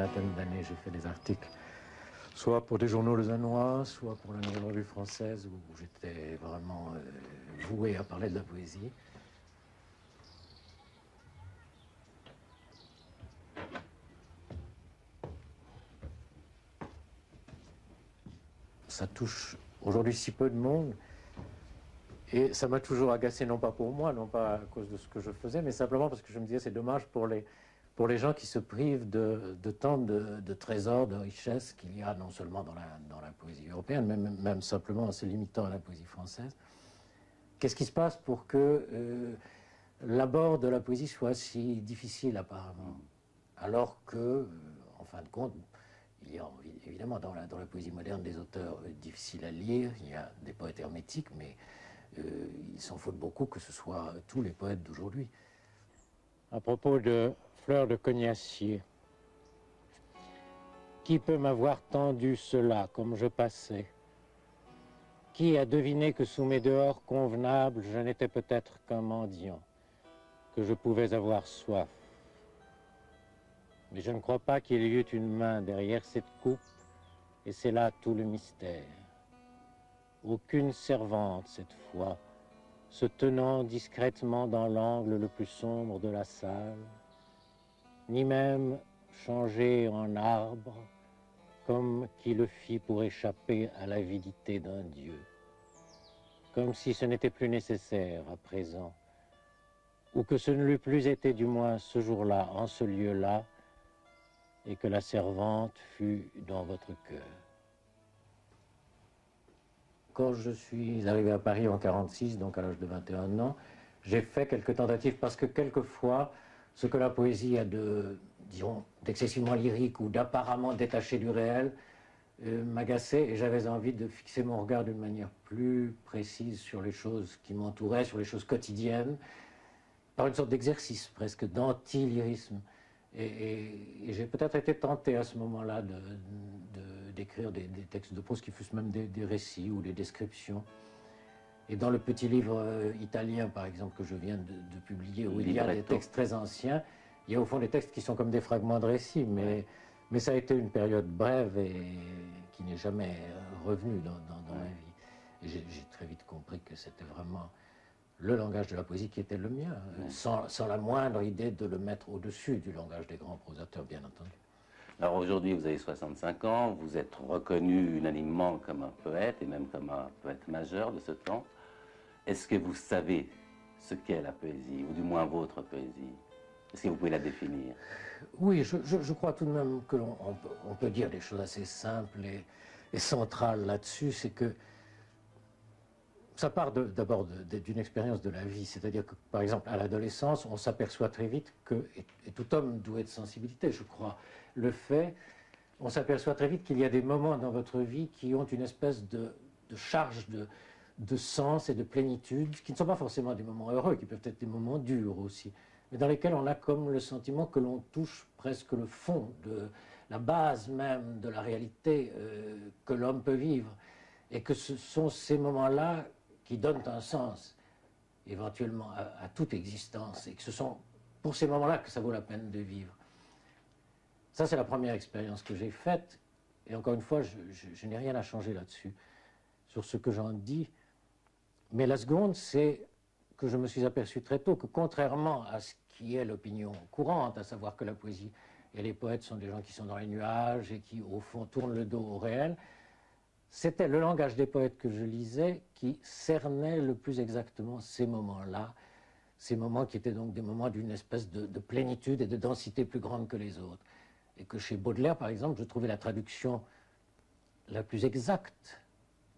vingtaine d'années, j'ai fait des articles, soit pour des journaux lausannois, soit pour la Nouvelle Revue Française, où j'étais vraiment voué à parler de la poésie. Ça touche aujourd'hui si peu de monde, et ça m'a toujours agacé, non pas pour moi, non pas à cause de ce que je faisais, mais simplement parce que je me disais c'est dommage pour les gens qui se privent de tant de trésors, de richesses qu'il y a non seulement dans la poésie européenne, même simplement en se limitant à la poésie française. Qu'est-ce qui se passe pour que l'abord de la poésie soit si difficile apparemment, alors que, en fin de compte, il y a évidemment dans la poésie moderne des auteurs difficiles à lire, il y a des poètes hermétiques, mais il s'en faut beaucoup que ce soit tous les poètes d'aujourd'hui. À propos de Fleur de Cognacier, qui peut m'avoir tendu cela comme je passais? Qui a deviné que sous mes dehors convenables, je n'étais peut-être qu'un mendiant, que je pouvais avoir soif? Mais je ne crois pas qu'il y eût une main derrière cette coupe, et c'est là tout le mystère. Aucune servante, cette fois, se tenant discrètement dans l'angle le plus sombre de la salle, ni même changée en arbre, comme qui le fit pour échapper à l'avidité d'un dieu. Comme si ce n'était plus nécessaire à présent, ou que ce ne l'eût plus été du moins ce jour-là, en ce lieu-là, et que la servante fût dans votre cœur. Quand je suis arrivé à Paris en 1946, donc à l'âge de 21 ans, j'ai fait quelques tentatives parce que quelquefois, ce que la poésie a de, disons, d'excessivement lyrique ou d'apparemment détaché du réel m'agaçait, et j'avais envie de fixer mon regard d'une manière plus précise sur les choses qui m'entouraient, sur les choses quotidiennes, par une sorte d'exercice presque d'anti-lyrisme. Et j'ai peut-être été tenté à ce moment-là d'écrire des textes de prose qui fussent même des récits ou des descriptions. Et dans le petit livre italien, par exemple, que je viens de publier, où il y a des textes très anciens, il y a au fond des textes qui sont comme des fragments de récits, mais ça a été une période brève et qui n'est jamais revenue dans ma vie. Et j'ai très vite compris que c'était vraiment le langage de la poésie qui était le mien, sans la moindre idée de le mettre au-dessus du langage des grands prosateurs, bien entendu. Alors aujourd'hui, vous avez 65 ans, vous êtes reconnu unanimement comme un poète, et même comme un poète majeur de ce temps. Est-ce que vous savez ce qu'est la poésie, ou du moins votre poésie? Est-ce que vous pouvez la définir? Oui, je crois tout de même qu'on peut dire des choses assez simples et centrales là-dessus. C'est que ça part d'abord d'une expérience de la vie, c'est-à-dire que, par exemple, à l'adolescence, on s'aperçoit très vite que, et tout homme doué de sensibilité, je crois, le fait, on s'aperçoit très vite qu'il y a des moments dans votre vie qui ont une espèce de charge de sens et de plénitude, qui ne sont pas forcément des moments heureux, qui peuvent être des moments durs aussi, mais dans lesquels on a comme le sentiment que l'on touche presque le fond, de la base même de la réalité que l'homme peut vivre, et que ce sont ces moments-là qui donnent un sens, éventuellement, à toute existence, et que ce sont pour ces moments-là que ça vaut la peine de vivre. Ça, c'est la première expérience que j'ai faite, et encore une fois, je n'ai rien à changer là-dessus, sur ce que j'en dis. Mais la seconde, c'est que je me suis aperçu très tôt que, contrairement à ce qui est l'opinion courante, à savoir que la poésie et les poètes sont des gens qui sont dans les nuages et qui, au fond, tournent le dos au réel, c'était le langage des poètes que je lisais qui cernait le plus exactement ces moments-là, ces moments qui étaient donc des moments d'une espèce de plénitude et de densité plus grande que les autres. Et que chez Baudelaire, par exemple, je trouvais la traduction la plus exacte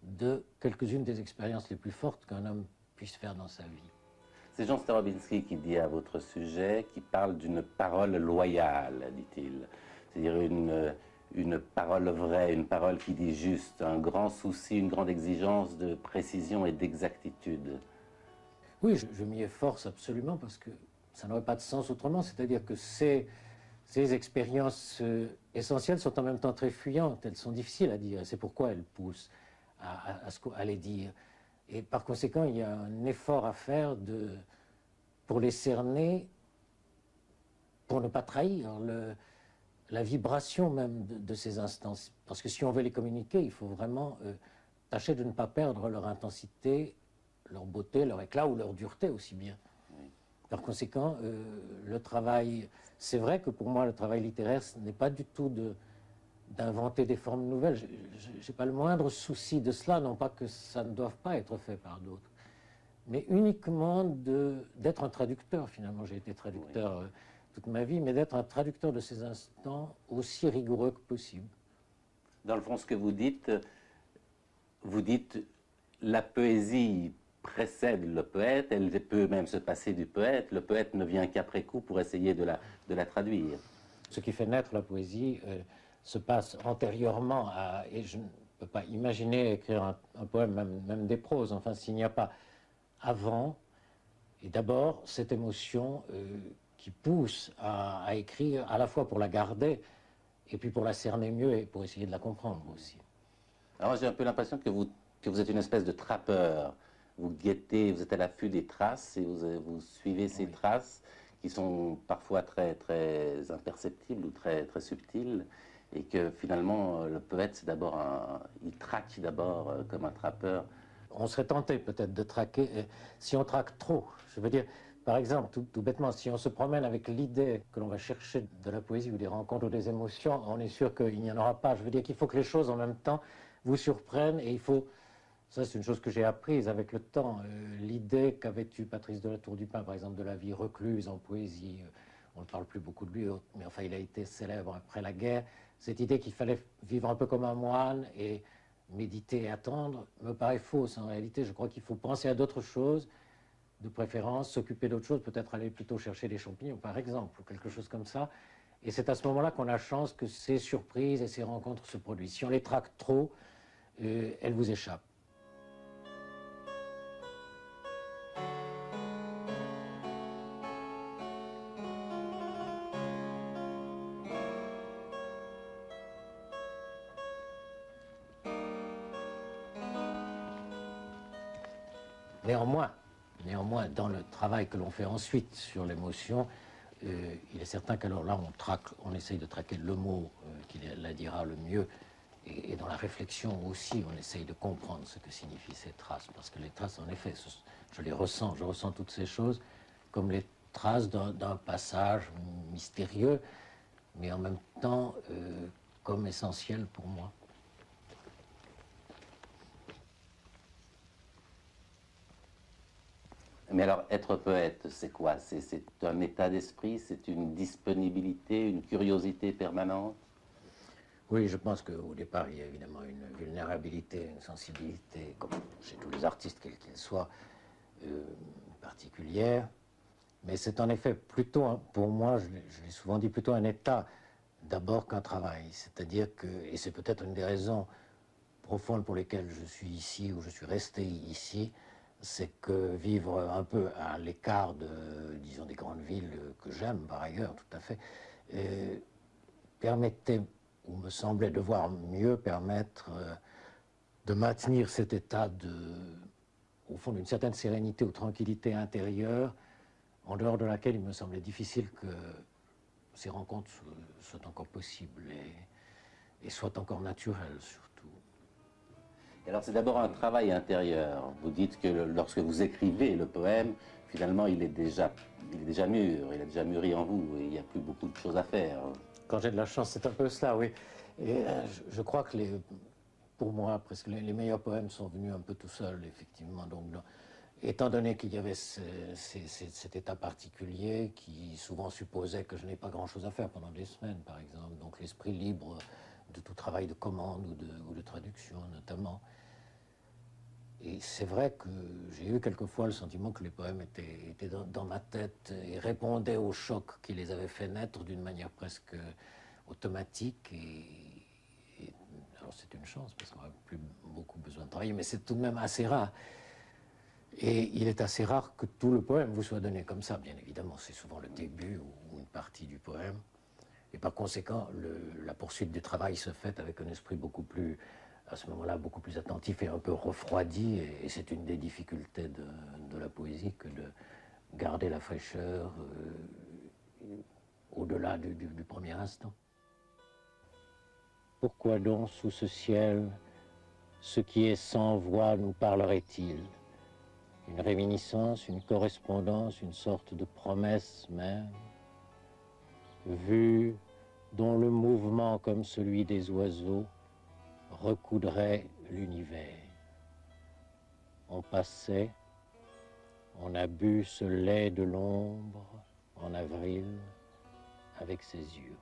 de quelques-unes des expériences les plus fortes qu'un homme puisse faire dans sa vie. C'est Jean Starobinski qui dit à votre sujet, qui parle d'une parole loyale, dit-il. C'est-à-dire une parole vraie, une parole qui dit juste, un grand souci, une grande exigence de précision et d'exactitude. Oui, je m'y efforce absolument parce que ça n'aurait pas de sens autrement. C'est-à-dire que ces expériences essentielles sont en même temps très fuyantes. Elles sont difficiles à dire. C'est pourquoi elles poussent à les dire. Et par conséquent, il y a un effort à faire pour les cerner, pour ne pas trahir la vibration même de ces instants. Parce que si on veut les communiquer, il faut vraiment tâcher de ne pas perdre leur intensité, leur beauté, leur éclat ou leur dureté aussi bien. Oui. Par conséquent, le travail, c'est vrai que pour moi le travail littéraire, ce n'est pas du tout d'inventer des formes nouvelles. Je n'ai pas le moindre souci de cela, non pas que ça ne doive pas être fait par d'autres, mais uniquement d'être un traducteur. Finalement, j'ai été traducteur toute ma vie, mais d'être un traducteur de ces instants aussi rigoureux que possible. Dans le fond, ce que vous dites la poésie précède le poète, elle peut même se passer du poète, le poète ne vient qu'après coup pour essayer de la traduire. Ce qui fait naître la poésie se passe antérieurement et je ne peux pas imaginer écrire un poème, même des proses, enfin s'il n'y a pas avant, et d'abord cette émotion qui pousse à écrire, à la fois pour la garder, et puis pour la cerner mieux et pour essayer de la comprendre aussi. Alors j'ai un peu l'impression que vous êtes une espèce de trappeur. Vous guettez, vous êtes à l'affût des traces et vous suivez ces traces qui sont parfois très, très imperceptibles ou très, très subtiles. Et que finalement, le poète, c'est d'abord il traque d'abord comme un trappeur. On serait tenté peut-être de traquer, si on traque trop. Je veux dire, par exemple, tout bêtement, si on se promène avec l'idée que l'on va chercher de la poésie ou des rencontres ou des émotions, on est sûr qu'il n'y en aura pas. Je veux dire qu'il faut que les choses en même temps vous surprennent et il faut... Ça, c'est une chose que j'ai apprise avec le temps. L'idée qu'avait eue Patrice de La Tour du Pin, par exemple, de la vie recluse en poésie, on ne parle plus beaucoup de lui, mais enfin, il a été célèbre après la guerre. Cette idée qu'il fallait vivre un peu comme un moine et méditer et attendre me paraît fausse. En réalité, je crois qu'il faut penser à d'autres choses, de préférence, s'occuper d'autres choses, peut-être aller plutôt chercher des champignons, par exemple, ou quelque chose comme ça. Et c'est à ce moment-là qu'on a chance que ces surprises et ces rencontres se produisent. Si on les traque trop, elles vous échappent. Néanmoins, dans le travail que l'on fait ensuite sur l'émotion, il est certain qu'alors là, on essaye de traquer le mot qui la dira le mieux. Et dans la réflexion aussi, on essaye de comprendre ce que signifient ces traces. Parce que les traces, en effet, je les ressens. Je ressens toutes ces choses comme les traces d'un passage mystérieux, mais en même temps comme essentiel pour moi. Mais alors, être poète, c'est quoi? C'est un état d'esprit, c'est une disponibilité, une curiosité permanente? Oui, je pense qu'au départ, il y a évidemment une vulnérabilité, une sensibilité, comme chez tous les artistes, quels qu'ils soient, particulière. Mais c'est en effet plutôt, pour moi, je l'ai souvent dit, plutôt un état d'abord qu'un travail. C'est-à-dire que, et c'est peut-être une des raisons profondes pour lesquelles je suis ici, ou je suis resté ici, c'est que vivre un peu à l'écart disons, des grandes villes que j'aime par ailleurs, tout à fait, permettait, ou me semblait devoir mieux permettre de maintenir cet état au fond, d'une certaine sérénité ou tranquillité intérieure, en dehors de laquelle il me semblait difficile que ces rencontres soient encore possibles et soient encore naturelles surtout. Alors c'est d'abord un travail intérieur. Vous dites que lorsque vous écrivez le poème, finalement il est déjà mûr, il a déjà mûri en vous et il n'y a plus beaucoup de choses à faire. Quand j'ai de la chance, c'est un peu cela, oui. Et je crois que pour moi, presque les meilleurs poèmes sont venus un peu tout seuls, effectivement. Donc, étant donné qu'il y avait cet état particulier qui souvent supposait que je n'ai pas grand-chose à faire pendant des semaines, par exemple, donc l'esprit libre de tout travail de commande ou de traduction, notamment. Et c'est vrai que j'ai eu quelquefois le sentiment que les poèmes étaient dans ma tête et répondaient aux chocs qui les avaient fait naître d'une manière presque automatique. Alors c'est une chance parce qu'on n'a plus beaucoup besoin de travailler, mais c'est tout de même assez rare. Et il est assez rare que tout le poème vous soit donné comme ça, bien évidemment. C'est souvent le début ou une partie du poème. Et par conséquent, la poursuite du travail se fait avec un esprit beaucoup plus, à ce moment-là, beaucoup plus attentif et un peu refroidi. Et c'est une des difficultés de la poésie que de garder la fraîcheur au-delà du premier instant. pourquoi donc sous ce ciel, ce qui est sans voix nous parlerait-il? Une réminiscence, une correspondance, une sorte de promesse même, vue dont le mouvement comme celui des oiseaux recoudrait l'univers. On passait, on a bu ce lait de l'ombre en avril avec ses yeux.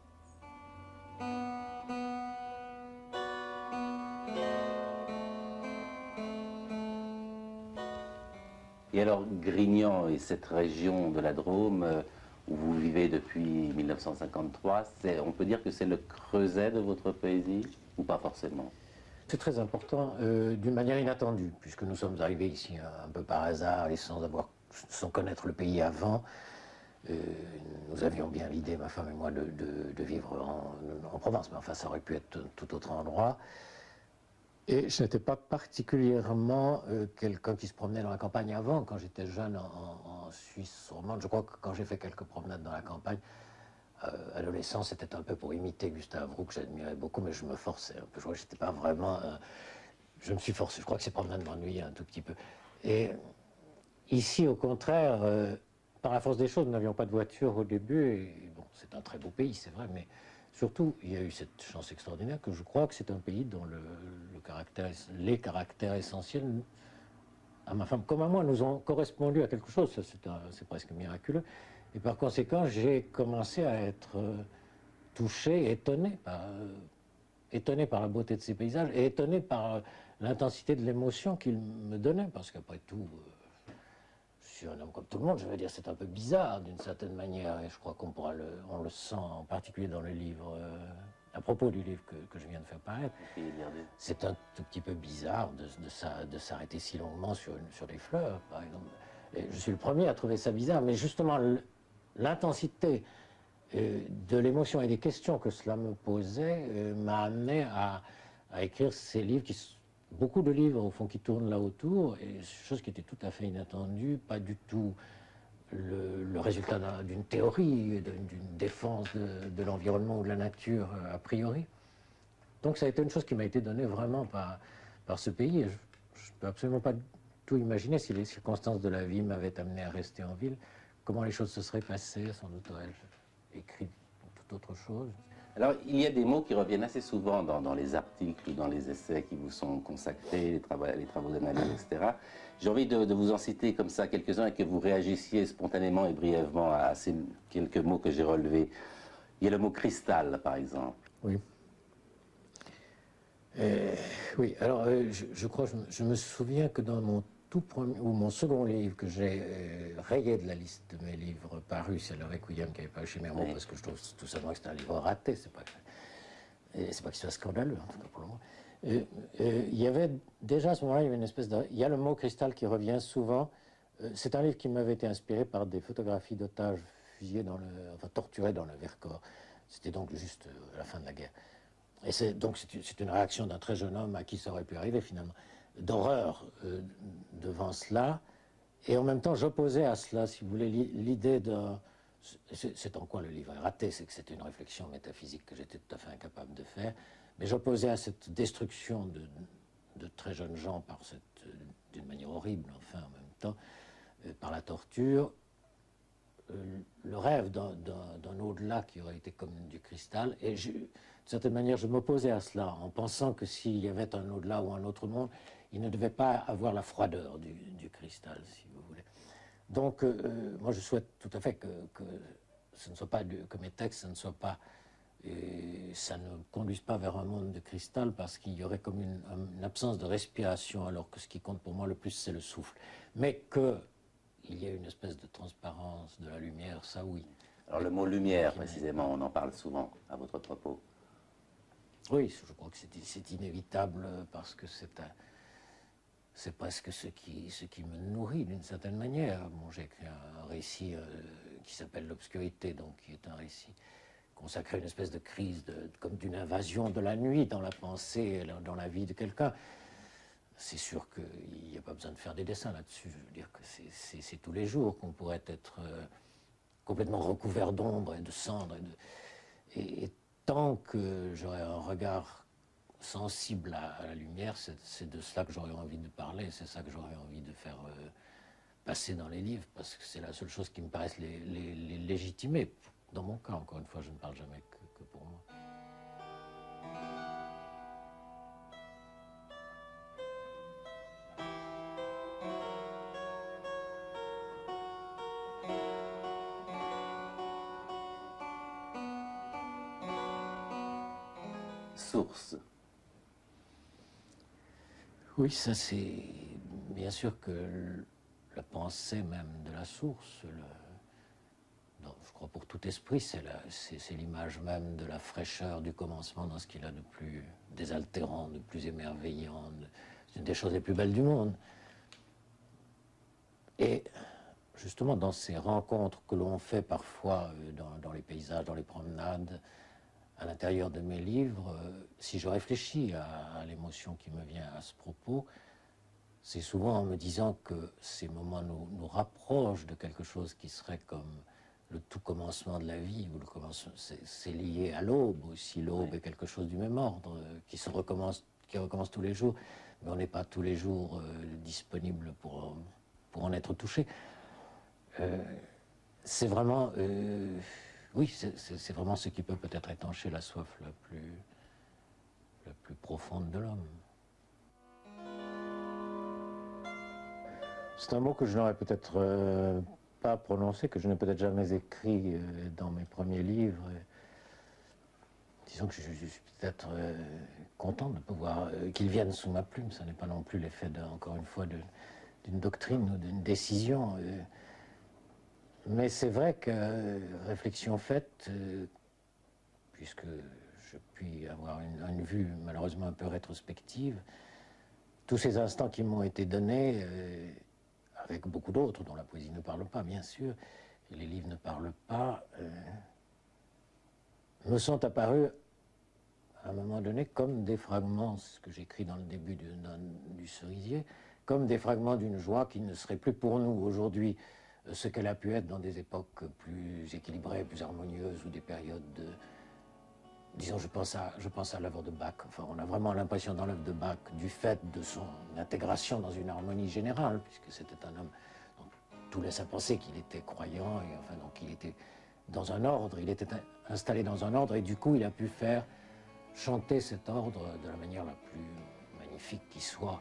Et alors, Grignan et cette région de la Drôme, où vous vivez depuis 1953, on peut dire que c'est le creuset de votre poésie, ou pas forcément? C'est très important, d'une manière inattendue, puisque nous sommes arrivés ici un peu par hasard et sans connaître le pays avant. Nous avions bien l'idée, ma femme et moi, de vivre en Provence, mais enfin ça aurait pu être tout autre endroit. Et je n'étais pas particulièrement quelqu'un qui se promenait dans la campagne avant. Quand j'étais jeune en Suisse romande, je crois que quand j'ai fait quelques promenades dans la campagne, adolescent, c'était un peu pour imiter Gustave Roux, que j'admirais beaucoup, mais je me forçais un peu. Je crois que j'étais pas vraiment... je me suis forcé. Je crois que ces promenades m'ennuyaient un tout petit peu. Et ici, au contraire, par la force des choses, nous n'avions pas de voiture au début. Et, bon, c'est un très beau pays, c'est vrai, mais surtout, il y a eu cette chance extraordinaire que je crois que c'est un pays dont les caractères essentiels, à ma femme comme à moi, nous ont correspondu à quelque chose. C'est presque miraculeux. Et par conséquent, j'ai commencé à être touché, étonné par la beauté de ces paysages et étonné par l'intensité de l'émotion qu'ils me donnaient. Parce qu'après tout, je suis un homme comme tout le monde, je veux dire, c'est un peu bizarre d'une certaine manière. Et je crois on le sent en particulier dans le livre, à propos du livre que je viens de faire paraître. C'est un tout petit peu bizarre de s'arrêter si longuement sur des fleurs, par exemple. Et je suis le premier à trouver ça bizarre, mais justement, l'intensité de l'émotion et des questions que cela me posait m'a amené à écrire ces livres, beaucoup de livres au fond qui tournent là autour, et chose qui était tout à fait inattendue, pas du tout le résultat d'une théorie, d'une défense de l'environnement ou de la nature a priori. Donc ça a été une chose qui m'a été donnée vraiment par ce pays, et je ne peux absolument pas tout imaginer si les circonstances de la vie m'avaient amené à rester en ville, comment les choses se seraient passées, sans doute aurais-je écrit toute autre chose. Alors, il y a des mots qui reviennent assez souvent dans les articles ou dans les essais qui vous sont consacrés, les travaux d'analyse, etc. J'ai envie de vous en citer comme ça quelques-uns et que vous réagissiez spontanément et brièvement à ces quelques mots que j'ai relevés. Il y a le mot cristal, par exemple. Oui. Oui, alors je crois, je me souviens que dans mon second livre que j'ai rayé de la liste de mes livres parus, c'est le Requiem qui avait paru chez Mermont, parce que je trouve tout simplement que c'est un livre raté, c'est pas qu'il soit scandaleux, en tout cas pour le moment. Il y avait déjà à ce moment-là, il y avait une espèce il y a le mot cristal qui revient souvent. C'est un livre qui m'avait été inspiré par des photographies d'otages fusillés torturés dans le Vercors. C'était donc juste à la fin de la guerre. Et c'est une réaction d'un très jeune homme à qui ça aurait pu arriver finalement, d'horreur devant cela. Et en même temps, j'opposais à cela, si vous voulez, l'idée d'un... C'est en quoi le livre est raté, c'est que c'était une réflexion métaphysique que j'étais tout à fait incapable de faire. Mais j'opposais à cette destruction de très jeunes gens d'une manière horrible, enfin, en même temps, par la torture, le rêve d'un au-delà qui aurait été comme du cristal. Et d'une certaine manière, je m'opposais à cela, en pensant que s'il y avait un au-delà ou un autre monde, il ne devait pas avoir la froideur du cristal, si vous voulez. Donc, moi, je souhaite tout à fait que ce ne soit pas que mes textes, ça ne conduise pas vers un monde de cristal, parce qu'il y aurait comme une absence de respiration, alors que ce qui compte pour moi le plus, c'est le souffle. Mais qu'il y ait une espèce de transparence de la lumière, ça oui. Alors le mot lumière, précisément, on en parle souvent à votre propos. Oui, je crois que c'est inévitable, parce que c'est presque ce qui me nourrit d'une certaine manière. Bon, j'ai écrit un récit qui s'appelle L'Obscurité, donc qui est un récit consacré à une espèce de crise, comme d'une invasion de la nuit dans la pensée, dans la vie de quelqu'un. C'est sûr qu'il n'y a pas besoin de faire des dessins là-dessus. Je veux dire que c'est tous les jours qu'on pourrait être complètement recouvert d'ombre et de cendres. Et tant que j'aurai un regard sensible à la lumière, c'est de cela que j'aurais envie de parler, c'est ça que j'aurais envie de faire passer dans les livres, parce que c'est la seule chose qui me paraisse les légitimer. Dans mon cas, encore une fois, je ne parle jamais que pour moi. Source. Oui, ça c'est bien sûr que la pensée même de la source, je crois pour tout esprit, c'est l'image même de la fraîcheur du commencement dans ce qu'il a de plus désaltérant, de plus émerveillant, c'est une des choses les plus belles du monde. Et justement dans ces rencontres que l'on fait parfois dans les paysages, dans les promenades, à l'intérieur de mes livres, si je réfléchis à l'émotion qui me vient à ce propos, c'est souvent en me disant que ces moments nous rapprochent de quelque chose qui serait comme le tout commencement de la vie, ou c'est lié à l'aube aussi. L'aube est quelque chose du même ordre, qui recommence tous les jours, mais on n'est pas tous les jours disponible pour en être touché. C'est vraiment... oui, c'est vraiment ce qui peut peut-être étancher la soif la plus profonde de l'homme. C'est un mot que je n'aurais peut-être pas prononcé, que je n'ai peut-être jamais écrit dans mes premiers livres. Disons que je suis peut-être content de pouvoir qu'il vienne sous ma plume. Ça n'est pas non plus l'effet, encore une fois, d'une doctrine ou d'une décision. Mais c'est vrai que, réflexion faite, puisque je puis avoir une vue malheureusement un peu rétrospective, tous ces instants qui m'ont été donnés, avec beaucoup d'autres dont la poésie ne parle pas, bien sûr, et les livres ne parlent pas, me sont apparus à un moment donné comme des fragments, ce que j'écris dans le début du Cerisier, comme des fragments d'une joie qui ne serait plus pour nous aujourd'hui ce qu'elle a pu être dans des époques plus équilibrées, plus harmonieuses, ou des périodes de... Disons, je pense à l'œuvre de Bach. Enfin, on a vraiment l'impression dans l'œuvre de Bach, du fait de son intégration dans une harmonie générale, puisque c'était un homme dont tout laisse à penser qu'il était croyant, et enfin, donc il était dans un ordre, il était installé dans un ordre, et du coup, il a pu faire chanter cet ordre de la manière la plus magnifique qui soit.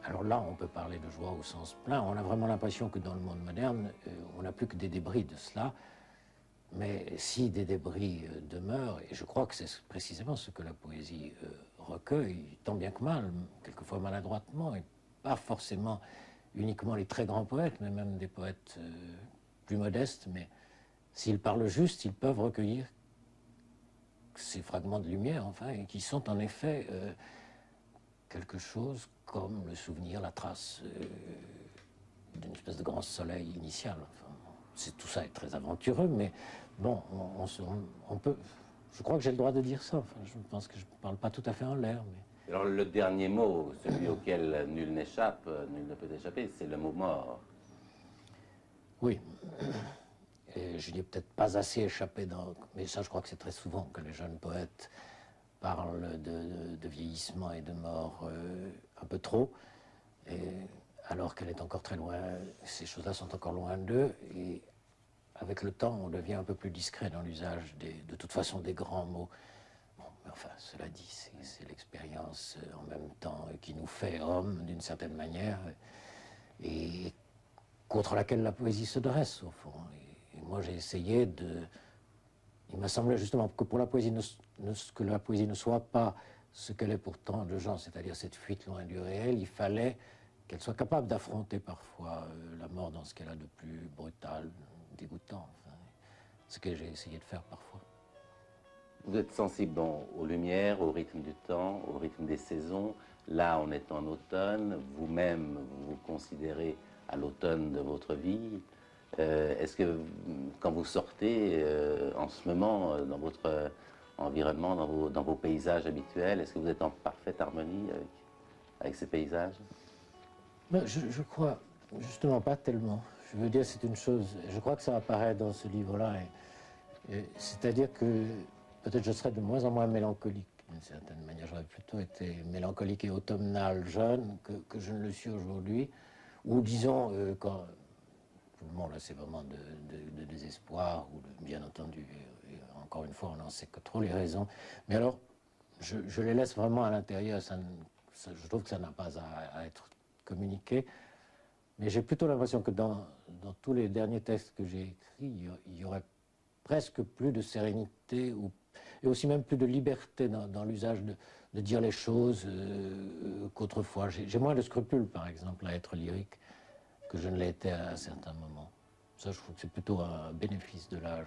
Alors là, on peut parler de joie au sens plein. On a vraiment l'impression que dans le monde moderne, on n'a plus que des débris de cela. Mais si des débris demeurent, et je crois que c'est précisément ce que la poésie recueille, tant bien que mal, quelquefois maladroitement, et pas forcément uniquement les très grands poètes, mais même des poètes plus modestes, mais s'ils parlent juste, ils peuvent recueillir ces fragments de lumière, enfin, et qui sont en effet quelque chose comme le souvenir, la trace d'une espèce de grand soleil initial. Enfin, tout ça est très aventureux, mais bon, on peut... Je crois que j'ai le droit de dire ça. Enfin, je pense que je ne parle pas tout à fait en l'air. Mais... Alors le dernier mot, celui auquel nul n'échappe, nul ne peut échapper, c'est le mot mort. Oui. Et je n'y ai peut-être pas assez échappé dans... Mais ça, je crois que c'est très souvent que les jeunes poètes parlent de vieillissement et de mort un peu trop. Et alors qu'elle est encore très loin, ces choses-là sont encore loin d'eux. Et avec le temps, on devient un peu plus discret dans l'usage de toute façon des grands mots. Bon, mais enfin, cela dit, c'est l'expérience en même temps qui nous fait hommes d'une certaine manière, et contre laquelle la poésie se dresse au fond. Et moi, j'ai essayé de... Il m'a semblé justement que pour la poésie, que la poésie ne soit pas ce qu'elle est pour tant de gens, c'est-à-dire cette fuite loin du réel, il fallait qu'elle soit capable d'affronter parfois la mort dans ce qu'elle a de plus brutal, dégoûtant, enfin, ce que j'ai essayé de faire parfois. Vous êtes sensible aux lumières, au rythme du temps, au rythme des saisons. Là, on est en automne. Vous-même, vous vous considérez à l'automne de votre vie. Est-ce que quand vous sortez en ce moment dans votre environnement, dans vos paysages habituels, est-ce que vous êtes en parfaite harmonie avec ces paysages? Ben, je crois justement pas tellement. Je veux dire, c'est une chose, je crois que ça apparaît dans ce livre-là, c'est-à-dire que peut-être je serai de moins en moins mélancolique. d'une certaine manière. J'aurais plutôt été mélancolique et automnal jeune que je ne le suis aujourd'hui. Ou disons, quand tout le monde a ces moments de désespoir, ou bien entendu, et encore une fois, on n'en sait que trop les raisons. Mais alors, je les laisse vraiment à l'intérieur. Je trouve que ça n'a pas à être communiqué. Mais j'ai plutôt l'impression que dans tous les derniers textes que j'ai écrits, il y aurait presque plus de sérénité et aussi même plus de liberté dans l'usage de dire les choses qu'autrefois. J'ai moins de scrupules, par exemple, à être lyrique que je ne l'ai été à certains moments. Ça, je trouve que c'est plutôt un bénéfice de l'âge.